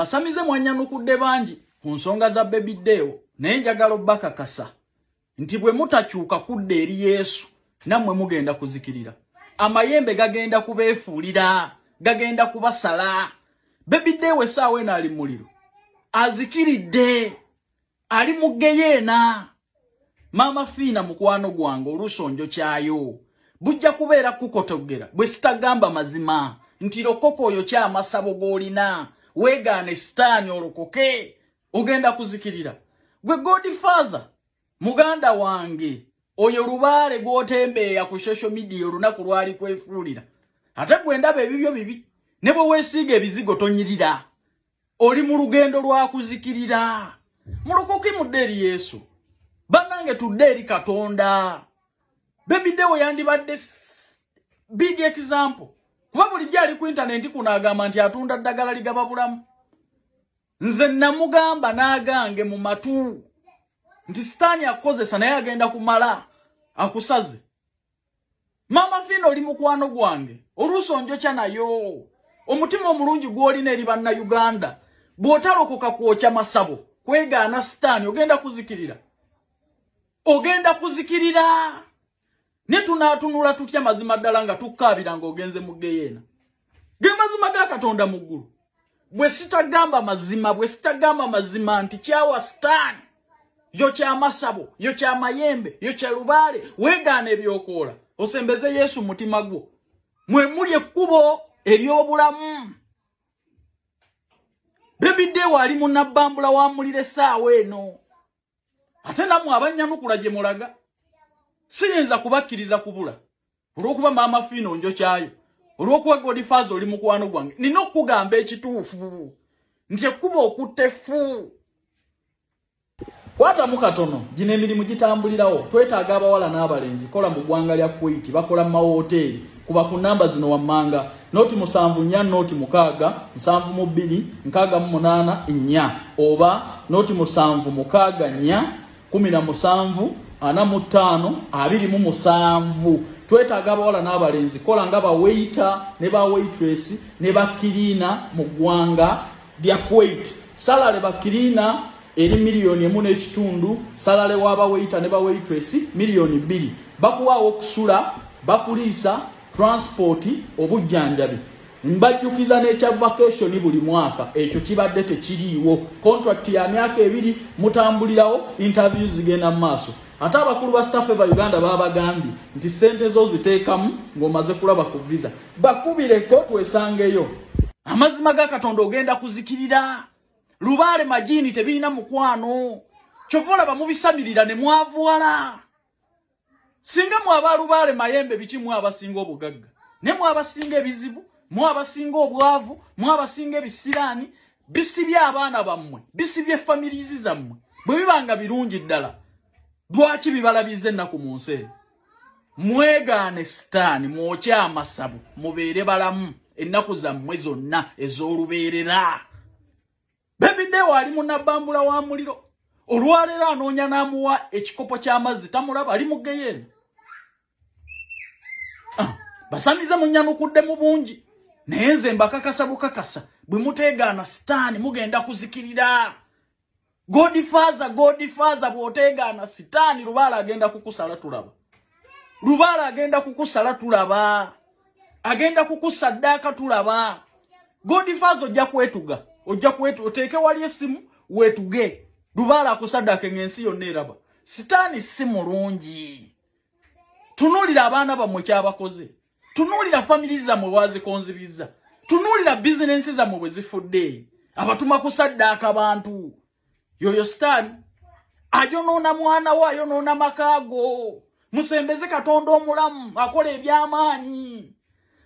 Basamize mwanyanukudde bangi ku nsonga za baby deo naye njagala obbakakasa nti bwe mutakyuka kudda eri Yesu nammwe mugenda kuzikirira. Amayembe gagenda kubeefuulira, gagenda kubasala. Baby deo essaawa eno ali mu muliro, azikiridde, ali mu GEYEENA. Mama Fiina mukwano gwange olusonjo kyayo bujja kubeera kukotogera bwe sitagamba mazima nti lokoko oyo kyamasabo g'olina weegaane sitaani olokoke ogenda kuzikirira. Gwe Godfather muganda wange oyo lubaale gw'otembeeya ku social media olunaku lwali kwefuulira, ate gwe ndaba ebibyo bibi ne bwe weesiiga ebizigo tonyirira, oli mu lugendo lwa kuzikirira. Mulokoke mudde eri Yesu, bannange tudde eri Katonda. Baby deo yandibadde big example kuba bulijjo ali ku internet kuno agamba nti atunda ddagala ligaba bulamu. Nze namugamba n'agange mu matu nti sitaani akozesa naye agenda kumala akusaze. Mama Fiina oli mukwano gwange olusonjo kya nayo omutima omulungi gw'olina eri bannayuganda bw'otalokoka kwokya masabo kwegaana sitaani ogenda kuzikirira. Ogenda kuzikirira. Ne tunaatunula tutya mazima ddala nga tukkaabira ng'ogenze mu GEYEENA. Ge mazima ga Katonda mu ggulu. Bwe sitagamba mazima nti kyawa sitaani, yo kya masabo, yo kya mayembe, yo kya lubaale, weegaana ebyokoola, osembeze Yesu mutima gwo. Mwe muli ekkubo ery'obulamu. Baby deo ali mu nabbambula wa muliro essaawa eno. Ate nammwe abannyanukula gye mulaga siyinza kubakkiriza kubula olw'okuba Mama Fiina onjo kyayo, olw'okuba Godfather oli mukwano gwange. Nina okugamba ekituufu nti ekkuba okutta effu. Kwatamu katono gino emirimu gitambulirawo. Twetaaga abawala n'abalenzi kola mu ggwanga lya Kuwait, bakola mu mawoteeri. Kuba ku namba zino wammanga noti 74 noti 6 72 68 4 oba noti 76 4 17 45 twetaaga abawala n'abalenzi kola nga ba waiter ne ba waitress ne ba cleaner mu ggwanga lya Kuwait. Salale ba cleaner eri $1.5 million, salale waba waiter ne ba waitress $2 million. Bakuwaawo okusula, bakuliisa, transport, obujjanjabi. Mbajjukiza n'ekya vacation buli mwaka ekyo kibadde tekiriiwo. Contract ya myaka 2 mutambulirawo, interviews zigenda mu maaso. Ate abakulu ba staff ba Uganda babagambye nti sente zo ziteekamu ng'omaze kulaba ku visa. Bakubireko twesangeyo. Amazima ga Katonda ogenda kuzikirira. Lubaale majini tebiina mukwano. Kyovola bamubisamirira ne mwavuwala. Singa mwaba lubaale mayembe biki mwabasinga obugagga. Ne mwabasinga ebizibu, mwabasinga obwavu, mwabasinga ebisiraani, bisibye abaana bammwe, bisibye families zammwe. Bwe bibanga birungi ddala. Lwaki bibalabize ennaku mu nsi? Mwegaane sitaani, mwokye amasabu, mubeere balamu ennaku zammwe zonna ez'olubeerera. Baby deo ali mu nabbambula wa muliro. Olwaleero anoonya n'amuwa ekikopo ky'amazzi tamulaba, ali mu GEYEENA. Basamize munnyanukudde mu bungi naye nze mbakakasa bukakasa bwe muteegaana sitaani mugenda kuzikirira. Godfather bw'oteegaana sitaani lubaala agenda kukusala tulaba. Lubaala agenda kukusala tulaba. Agenda kukusaddaaka tulaba. Godfather ojja kwetuga. Oteeke wali essimu weetuge. Lubaala akusaddaake ng'ensi yonna eraba. Sitaani si mulungi. Tunuulira abaana bammwe kyabakoze. Tunuulira families zammwe bwazikonzibizza. Tunuulira bizinensi zammwe bwe zifudde. Abatuma kusaddaaka abantu. Yoyo sitaani ayonoona mwana we, ayonoona makaago. Musembeze Katonda omulamu akola eby'amaanyi.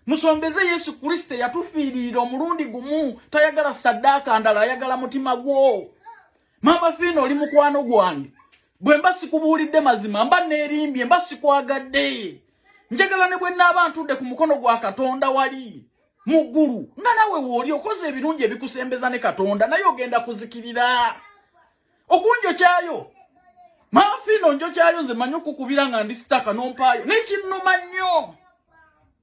Musembeze Yesu Kristo yatufiirira omulundi gumu, tayagala saddaaka ndala, ayagala mutima gwo. Mama Fiina oli mukwano gwange. Bwe mba sikubuulidde mazima mba neerimbye, mba sikwagadde. Njagala ne bwe nnaaba ntudde ku mukono gwa Katonda wali mu ggulu nga nawe wooli okoze ebirungi ebikusembeza ne Katonda naye ogenda kuzikirira. Okunjo kyayo Mama Fiina onjo kyayo nze manyi okukubira nga ndi sitaka n'ompaayo n'ekinnuma nnyo.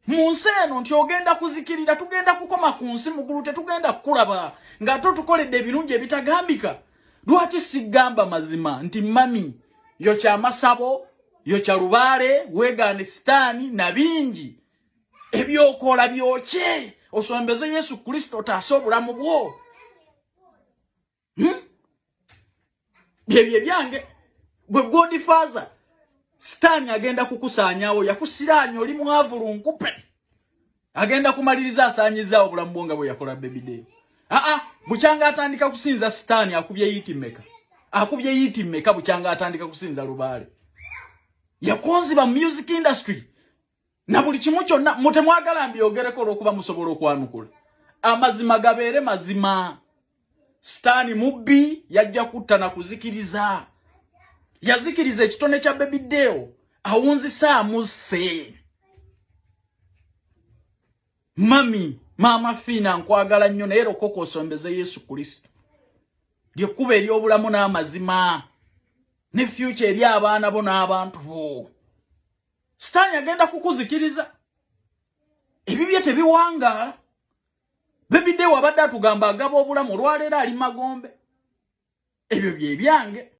Munsi eno nti ogenda kuzikirira, tugenda kukoma ku nsi mugulu, tetugenda kukulaba nga totukoledde ebirungi ebitagambika. Lwaki sigamba mazima nti mami yo kya masabo, yo kya lubaale, weegaane sitaani na bingi ebyokola byoke osombeze Yesu Kristo taasa obulamu bwo. Byebye byange gwe God Father. Sitaani agenda kukusaanyaawo, yakusiraanya oli mwavulu nkupe. Agenda kumaliriza asaanyizaawo obulamu bwo nga bwe yakola Baby. Bukyanga atandika kusinza sitaani akubye yiti mmeka. Akubye yiti mmeka bukyanga atandika kusinza lubaale. Yakonziba music industry. Na buli kimu kyonna mutemwagala mbyogereko olw'okuba musobola okwanukula. Amazima gabeere mazima. Sitaani mubbi yajja kutta na kuzikiriza. Yazikiriza ekitone kya Baby awunzisa amuse. Mama Fina nkwagala nnyo naye lokoko osombeze Yesu Kristo. Lyekkuba ery'obulamu n'amazima. Ne future eri abaana bo n'abantu bo. Sitaani agenda kukuzikiriza. Ebibye tebiwangaala. Baby abadde atugamba agaba obulamu olwaleero ali magombe. Ebyo bye byange.